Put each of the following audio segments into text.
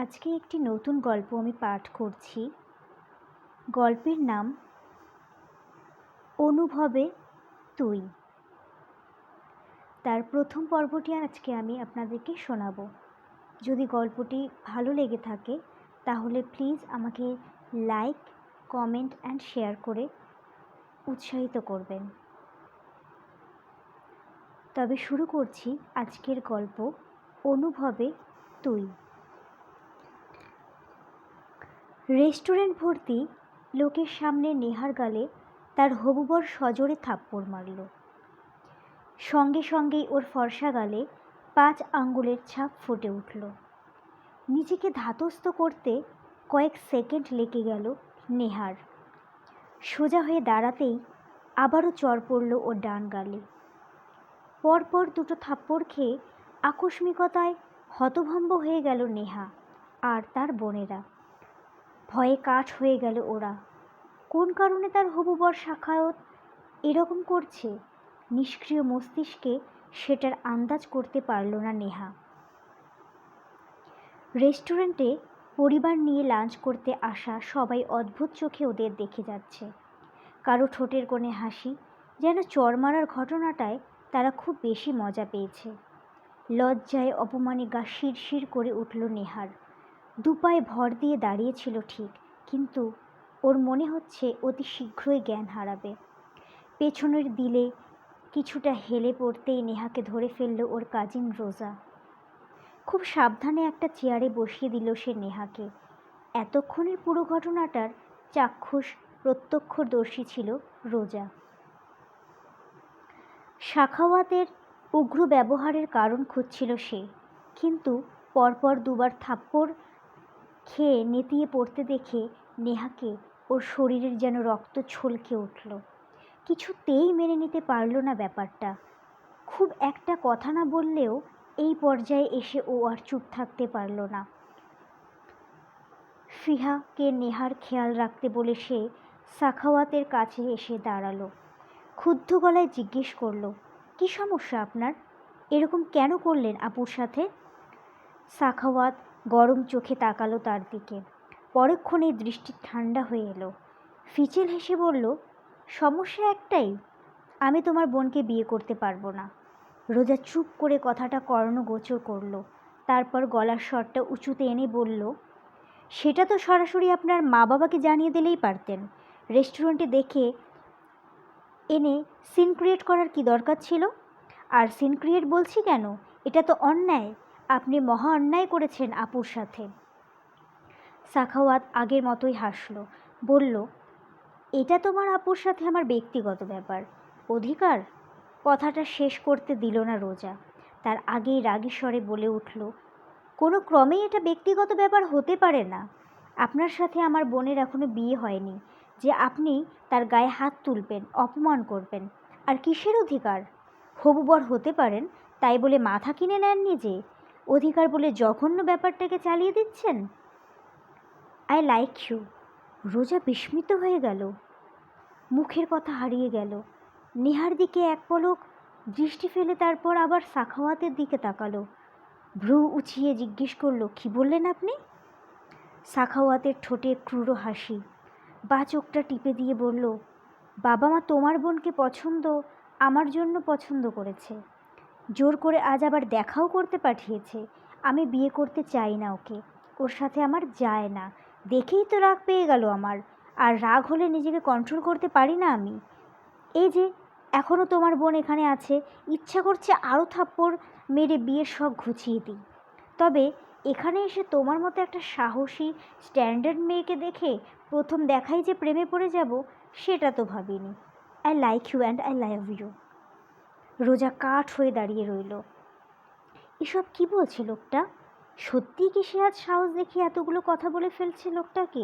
আজকে একটি নতুন গল্প আমি পাঠ করছি। গল্পের নাম অনুভবে তুই। তার প্রথম পর্বটি আজকে আমি আপনাদেরকে শোনাবো। যদি গল্পটি ভালো লেগে থাকে তাহলে প্লিজ আমাকে লাইক, কমেন্ট অ্যান্ড শেয়ার করে উৎসাহিত করবেন। তবে শুরু করছি আজকের গল্প অনুভবে তুই। রেস্টুরেন্ট ভর্তি লোকের সামনে নেহার গালে তার হবু বর সজোরে থাপ্পড় মারল। সঙ্গে সঙ্গেই ওর ফর্সা গালে 5 আঙ্গুলের ছাপ ফুটে উঠল। নিজেকে ধাতস্থ করতে কয়েক সেকেন্ড লেগে গেল নেহার। সোজা হয়ে দাঁড়াতেই আবারও চড় পড়ল ওর ডান গালে। পরপর 2টো থাপ্পড় খেয়ে আকস্মিকতায় হতভম্ব হয়ে গেল নেহা আর তার বোনেরা। ভয়ে কাঠ হয়ে গেল ওরা। কোন কারণে তার হবু বর সাখাওয়াত এরকম করছে? নিষ্ক্রিয় মস্তিষ্কে সেটার আন্দাজ করতে পারল না নেহা। রেস্টুরেন্টে পরিবার নিয়ে লাঞ্চ করতে আসা সবাই অদ্ভুত চোখে ওদের দেখে যাচ্ছে। কারো ঠোঁটের কোণে হাসি, যেন চড় মারার ঘটনাটায় তারা খুব বেশি মজা পেয়েছে। লজ্জায় অপমানে গা শিরশির করে উঠল নেহার। 2 পায়ে ভর দিয়ে দাঁড়িয়েছিল ঠিক, কিন্তু ওর মনে হচ্ছে অতি শীঘ্রই জ্ঞান হারাবে। পেছনের দিলে কিছুটা হেলে পড়তেই নেহাকে ধরে ফেলল ওর কাজিন রোজা। খুব সাবধানে একটা চেয়ারে বসিয়ে দিল সে নেহাকে। এতক্ষণের পুরো ঘটনাটার চাক্ষুষ প্রত্যক্ষদর্শী ছিল রোজা। সাখাওয়াতের উগ্র ব্যবহারের কারণ খুঁজছিল সে, কিন্তু পরপর 2বার থাপ্পড় খেয়ে নেতিয়ে পড়তে দেখে নেহাকে ওর শরীরের যেন রক্ত ছলকে উঠল। কিছুতেই মেনে নিতে পারল না ব্যাপারটা। খুব একটা কথা না বললেও এই পর্যায়ে এসে ও আর চুপ থাকতে পারল না। ফিহাকে নেহার খেয়াল রাখতে বলে সে সাখাওয়াতের কাছে এসে দাঁড়ালো। ক্ষুব্ধ গলায় জিজ্ঞেস করলো, কী সমস্যা আপনার? এরকম কেন করলেন আপুর সাথে? সাখাওয়াত গরম চোখে তাকালো তার দিকে। পরক্ষণেই দৃষ্টি ঠান্ডা হয়ে এলো। ফিচেল হেসে বলল, সমস্যা একটাই, আমি তোমার বোনকে বিয়ে করতে পারবো না। রোজা চুপ করে কথাটা কর্ণগোচর করলো। তারপর গলার স্বরটা উঁচুতে এনে বলল, সেটা তো সরাসরি আপনার মা বাবাকে জানিয়ে দিলেই পারতেন। রেস্টুরেন্টে দেখে এনে সিন ক্রিয়েট করার কি দরকার ছিল? আর সিন ক্রিয়েট বলছি কেন, এটা তো অন্যায়। আপনি মহা অন্যায় করেছেন আপুর সাথে। সাখাওয়াত আগের মতোই হাসল, বলল, এটা তোমার আপুর সাথে আমার ব্যক্তিগত ব্যাপার। অধিকার? কথাটা শেষ করতে দিল না রোজা। তার আগেই রাগী স্বরে বলে উঠল, কোনো ক্রমেই এটা ব্যক্তিগত ব্যাপার হতে পারে না। আপনার সাথে আমার বোনের এখনো বিয়ে হয়নি যে আপনি তার গায়ে হাত তুলবেন, অপমান করবেন? আর কিসের অধিকার? হবু বর হতে পারেন তাই বলে মাথা কিনে নেননি যে অধিকার বলে জঘন্য ব্যাপারটাকে চালিয়ে দিচ্ছেন। I like you. রোজা বিস্মিত হয়ে গেল, মুখের কথা হারিয়ে গেল। নেহার দিকে এক পলক দৃষ্টি ফেলে তারপর আবার সাখাওয়াতের দিকে তাকালো। ভ্রু উঁচিয়ে জিজ্ঞেস করলো, কী বললেন আপনি? সাখাওয়াতের ঠোঁটে ক্রূর হাসি, বা চোখটা টিপে দিয়ে বলল, বাবা মা তোমার বোনকে পছন্দ আমার জন্য পছন্দ করেছে। জোর করে আজ আবার দেখাও করতে পাঠিয়েছে। আমি বিয়ে করতে চাই না ওকে, ওর সাথে আমার যায় না। দেখেই তো রাগ পেয়ে গেল আমার, আর রাগ হলে নিজেকে কন্ট্রোল করতে পারি না আমি। এই যে এখনও তোমার বোন এখানে আছে, ইচ্ছা করছে আরও থাপ্পড় মেরে বিয়ের শখ ঘুচিয়ে দিই। তবে এখানে এসে তোমার মতো একটা সাহসী স্ট্যান্ডার্ড মেয়েকে দেখে প্রথম দেখাই যে প্রেমে পড়ে যাব, সেটা তো ভাবিনি। I like you and I love you. Roza কাঠ হয়ে দাঁড়িয়ে রইল। এসব কি বলছে লোকটা? সত্যিই কি সে আজ সাহস দেখিয়ে এতগুলো কথা বলে ফেলছে লোকটাকে?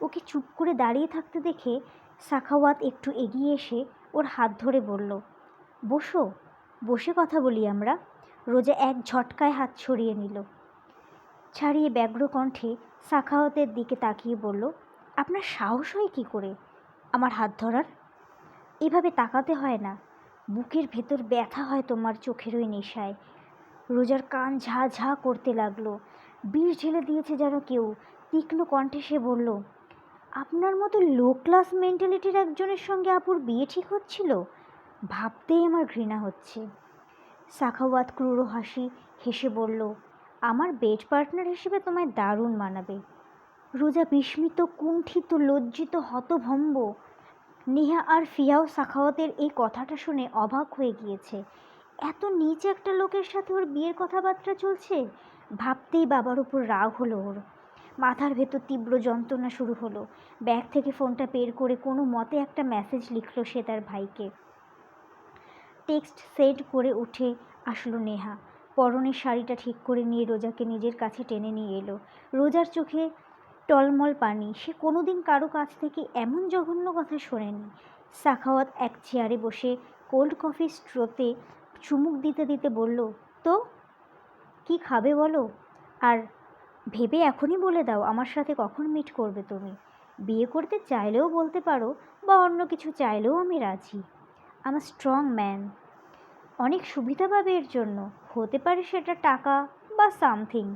ওকে চুপ করে দাঁড়িয়ে থাকতে দেখে সাখাওয়াত একটু এগিয়ে এসে ওর হাত ধরে বলল, বসো, বসে কথা বলি আমরা। রোজা এক ঝটকায় হাত ছড়িয়ে নিল। ছাড়িয়ে ব্যগ্র কণ্ঠে সাখাওয়াতের দিকে তাকিয়ে বলল, আপনার সাহস হয় কী করে আমার হাত ধরার? এভাবে তাকাতে হয় না, বুকের ভেতর ব্যথা হয় তোমার চোখের ওই নেশায়। রোজার কান ঝা ঝা করতে লাগলো। বিষ ঢেলে দিয়েছে যেন কেউ। তীক্ষ্ণ কণ্ঠে সে বলল, আপনার মতো লো ক্লাস মেন্টালিটির একজনের সঙ্গে আপুর বিয়ে ঠিক হচ্ছিল? ভাবতেই আমার ঘৃণা হচ্ছে। সাখাওয়াত ক্রূর হাসি হেসে বলল, আমার বেড পার্টনার হিসেবে তোমায় দারুণ মানাবে। রোজা বিস্মিত, কুণ্ঠিত, লজ্জিত, হতভম্ব। নেহা আর ফিয়াও সাখাওয়াতের এই কথাটা শুনে অবাক হয়ে গিয়েছে। এত নীচ একটা লোকের সাথে ওর বিয়ের কথাবার্তা চলছে। ভাবতেই বাবার উপর রাগ হলো ওর। মাথার ভেতর তীব্র যন্ত্রণা শুরু হলো। ব্যাগ থেকে ফোনটা বের করে কোনো মতে একটা মেসেজ লিখল সে তার ভাইকে। টেক্সট সেন্ড করে উঠে আসলো নেহা। পরনের শাড়িটা ঠিক করে নিয়ে রোজাকে নিজের কাছে টেনে নিয়ে এলো। রোজার চোখে টলমল পানি। সে কোনোদিন কারো কাছ থেকে এমন জঘন্য কথা শোনেনি। সাখাওয়াত এক চেয়ারে বসে কোল্ড কফি স্ট্রোতে চুমুক দিতে দিতে বলল, তো কি খাবে বলো? আর ভেবে এখনই বলে দাও আমার সাথে কখন মিট করবে তুমি। বিয়ে করতে চাইলেও বলতে পারো, বা অন্য কিছু চাইলেও আমি রাজি। আমি স্ট্রং ম্যান। অনেক সুবিধা পাবে এর জন্য। হতে পারে সেটা টাকা বা সামথিং।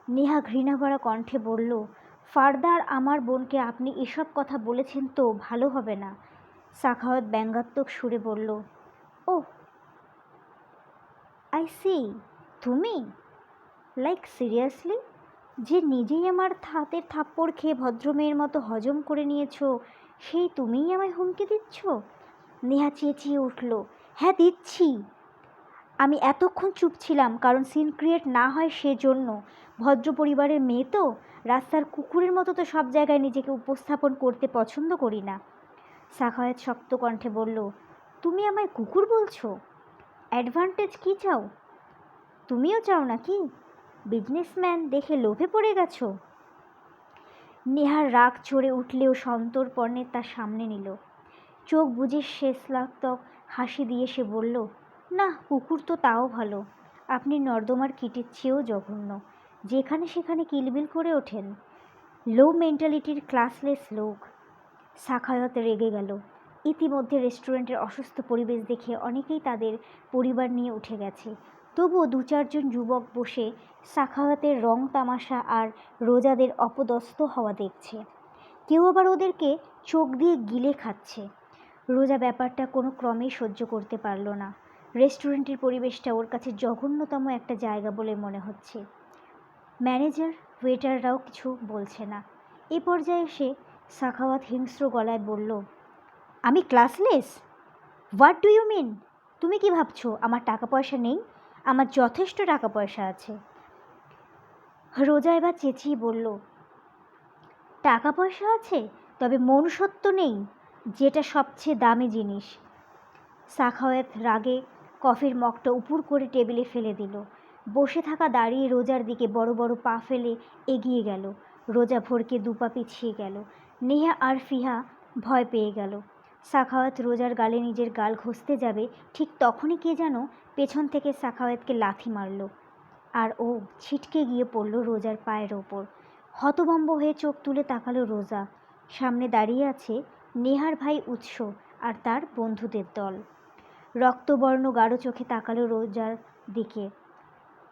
নেহা ঘৃণা ভরা কণ্ঠে বলল, ফার্দার আমার বোনকে আপনি এসব কথা বলেছেন তো ভালো হবে না। সাখাওয়াত ব্যঙ্গাত্মক সুরে বলল, ওহ আই সি, তুমি? Like seriously? যে নিজেই আমার হাতের থাপ্পড় খেয়ে ভদ্রমেয়ের মতো হজম করে নিয়েছো, সেই তুমিই আমায় হুমকি দিচ্ছ? নেহা চেঁচিয়ে উঠল, হ্যাঁ দিচ্ছি। আমি এতক্ষণ চুপ ছিলাম কারণ সিন ক্রিয়েট না হয় সেজন্য। ভদ্র পরিবারের মেয়ে তো, রাস্তার কুকুরের মতো তো সব জায়গায় নিজেকে উপস্থাপন করতে পছন্দ করি না। সাখাওয়াত শক্ত কণ্ঠে বলল, তুমি আমায় কুকুর বলছো? অ্যাডভান্টেজ কী চাও? তুমিও চাও নাকি? বিজনেসম্যান দেখে লোভে পড়ে গেছো? নেহার রাগ চড়ে উঠলেও সন্তর্পণে তার সামনে নিল। চোখ বুজে শেষলাত্মক হাসি দিয়ে সে বলল, না কুকুর তো তাও ভালো। আপনি নর্দমার কীটের চেয়েও জঘন্য, যেখানে সেখানে কিলবিল করে ওঠেন। লো মেন্টালিটির ক্লাসলেস লোক। সাখাওয়াত রেগে গেল। ইতিমধ্যে রেস্টুরেন্টের অসুস্থ পরিবেশ দেখে অনেকেই তাদের পরিবার নিয়ে উঠে গেছে। তবুও দু চারজন যুবক বসে সাখাওয়াতের রং তামাশা আর রোজাদের অপদস্থ হওয়া দেখছে। কেউ আবার ওদেরকে চোখ দিয়ে গিলে খাচ্ছে। রোজা ব্যাপারটা কোনো ক্রমেই সহ্য করতে পারল না। রেস্টুরেন্টের পরিবেশটা ওর কাছে জঘন্যতম একটা জায়গা বলে মনে হচ্ছে। ম্যানেজার, ওয়েটাররাও কিছু বলছে না। এ পর্যায়ে এসে সাখাওয়াত হিংস্র গলায় বলল, আমি classless? What do you mean? তুমি কি ভাবছো আমার টাকা পয়সা নেই? আমার যথেষ্ট টাকা পয়সা আছে। রোজা এবার চেঁচিয়ে বলল, টাকা পয়সা আছে, তবে মনুষ্যত্ব নেই, যেটা সবচেয়ে দামি জিনিস। সাখাওয়াত রাগে কফির মগটা উপুর করে টেবিলে ফেলে দিল। বসে থাকা দাঁড়িয়ে রোজার দিকে বড় বড় পা ফেলে এগিয়ে গেল। রোজা ভরকে দুপা পিছিয়ে গেল। নেহা আর ফিহা ভয় পেয়ে গেল। সাখাওয়াত রোজার গালে নিজের গাল ঘষতে যাবে, ঠিক তখনই কে যেন পেছন থেকে সাখাওয়াতকে লাথি মারল, আর ও ছিটকে গিয়ে পড়ল রোজার পায়ের ওপর। হতভম্ব হয়ে চোখ তুলে তাকালো রোজা। সামনে দাঁড়িয়ে আছে নেহার ভাই উৎস আর তার বন্ধুদের দল। রক্তবর্ণ গাঢ় চোখে তাকালো রোজার দিকে।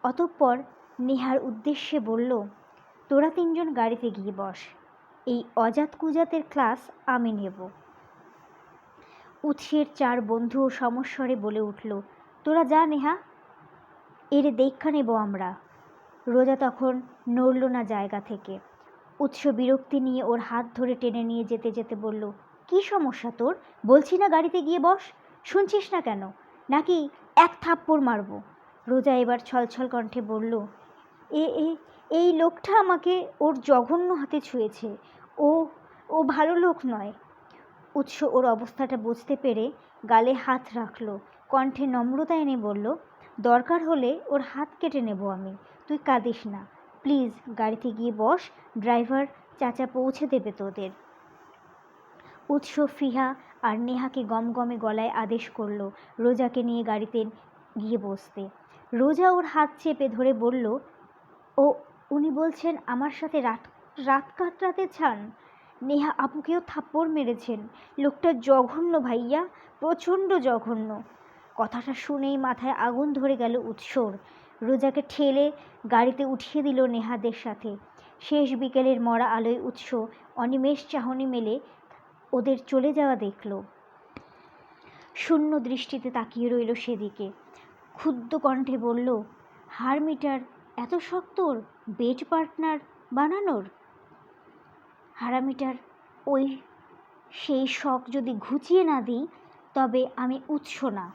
অতঃপর নেহার উদ্দেশ্যে বলল, তোরা তিনজন গাড়িতে গিয়ে বস। এই অজাত কুজাতের ক্লাস আমি নেব। উৎসের চার বন্ধুও সমস্বরে বলে উঠল, তোরা যা নেহা, এর দেখা নেব আমরা। রোজা তখন নড়ল না জায়গা থেকে। উৎস বিরক্তি নিয়ে ওর হাত ধরে টেনে নিয়ে যেতে যেতে বলল, কী সমস্যা তোর? বলছি না গাড়িতে গিয়ে বস, শুনছিস না কেন? নাকি এক থাপ্পড় মারব? রোজা এবার ছলছল কণ্ঠে বলল, এ এ এই লোকটা আমাকে ওর জঘন্য হাতে ছুঁয়েছে। ও ও ভালো লোক নয়। উৎস ওর অবস্থাটা বুঝতে পেরে গালে হাত রাখল। কণ্ঠে নম্রতা এনে বলল, দরকার হলে ওর হাত কেটে নেব আমি, তুই কাঁদিস না। প্লিজ গাড়িতে গিয়ে বস, ড্রাইভার চাচা পৌঁছে দেবে তোদের। উৎস ফিহা আর নেহাকে গমগমে গলায় আদেশ করলো রোজাকে নিয়ে গাড়িতে গিয়ে বসতে। রোজা ওর হাত চেপে ধরে বলল, ও উনি বলছেন আমার সাথে রাত রাত কাটাতে চান? নেহা আপুকেও থাপ্পড় মেরেছেন। লোকটা জঘন্য ভাইয়া, প্রচণ্ড জঘন্য। কথাটা শুনেই মাথায় আগুন ধরে গেল উৎসর। রোজাকে ঠেলে গাড়িতে উঠিয়ে দিল নেহাদের সাথে। শেষ বিকেলের মরা আলোয় উৎস অনিমেষ চাহনি মেলে ওদের চলে যাওয়া দেখল। শূন্য দৃষ্টিতে তাকিয়ে রইল সেদিকে। ক্ষুব্ধ কণ্ঠে বলল, হারমিটার এত শক্ত ওর বেড পার্টনার বানানোর? হারামিটার ওই সেই শখ যদি ঘুচিয়ে না দিই তবে আমি উৎস না।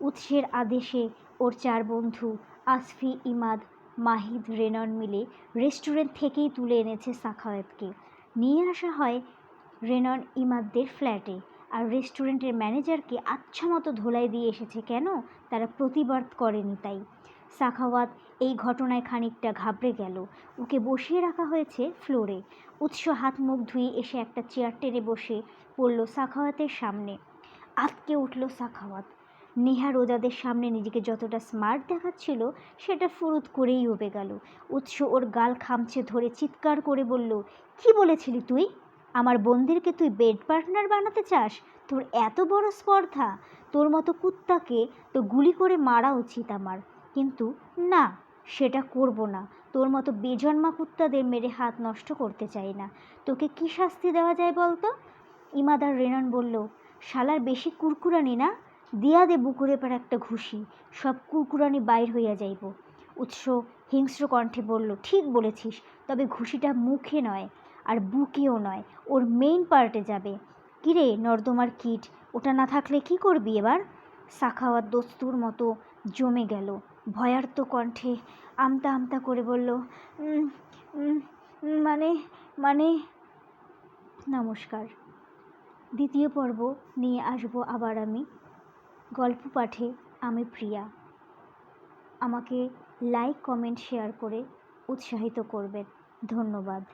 উৎসের আদেশে ওর 4 বন্ধু আসফি, ইমাদ, মাহিদ, রেনন মিলে রেস্টুরেন্ট থেকেই তুলে এনেছে সাখাওয়াতকে। নিয়ে আসা হয় রেনন ইমাদদের ফ্ল্যাটে, আর রেস্টুরেন্টের ম্যানেজারকে আচ্ছা মতো ধোলাই দিয়ে এসেছে কেন তারা প্রতিবাদ করেনি তাই। সাখাওয়াত এই ঘটনায় খানিকটা ঘাবড়ে গেল। ওকে বসিয়ে রাখা হয়েছে ফ্লোরে। উৎস হাত মুখ ধুয়ে এসে একটা চেয়ার টেনে বসে পড়ল সাখাওয়াতের সামনে। আঁতকে উঠল সাখাওয়াত। নেহা রোজাদের সামনে নিজেকে যতটা স্মার্ট দেখাচ্ছিল সেটা ফুরুত করেই উবে গেল। উৎস ওর গাল খামচে ধরে চিৎকার করে বলল, কি বলেছিলি তুই? আমার বোনদেরকে তুই বেড পার্টনার বানাতে চাস? তোর এত বড় স্পর্ধা! তোর মতো কুত্তাকে তো গুলি করে মারা উচিত আমার, কিন্তু না, সেটা করব না। তোর মতো বেজন্মা কুত্তাদের মেরে হাত নষ্ট করতে চাই না। তোকে কি শাস্তি দেওয়া যায় বলতো? ইমাদার রেনন বলল, শালার বেশি কুরকুরানি না, দিয়া দে বুকুরে পার একটা ঘুষি, সব কুরকুরানি বাইর হইয়া যাইব। উৎস হিংস্র কণ্ঠে বলল, ঠিক বলেছিস, তবে ঘুষিটা মুখে নয় আর বুকেও নয়, ওর মেইন পার্টে যাবে। কিরে নর্দমার কিট, ওটা না থাকলে কি করবি এবার? সাখাওয়াত দস্তুর মতো জমে গেল। ভয়ার্ত কণ্ঠে আমতা আমতা করে বলল, "উম, উম, মানে মানে নমস্কার। দ্বিতীয় পর্ব নিয়ে আসবো আবার আমি। গল্প পাঠে আমি প্রিয়া। আমাকে লাইক, কমেন্ট, শেয়ার করে উৎসাহিত করবেন। ধন্যবাদ।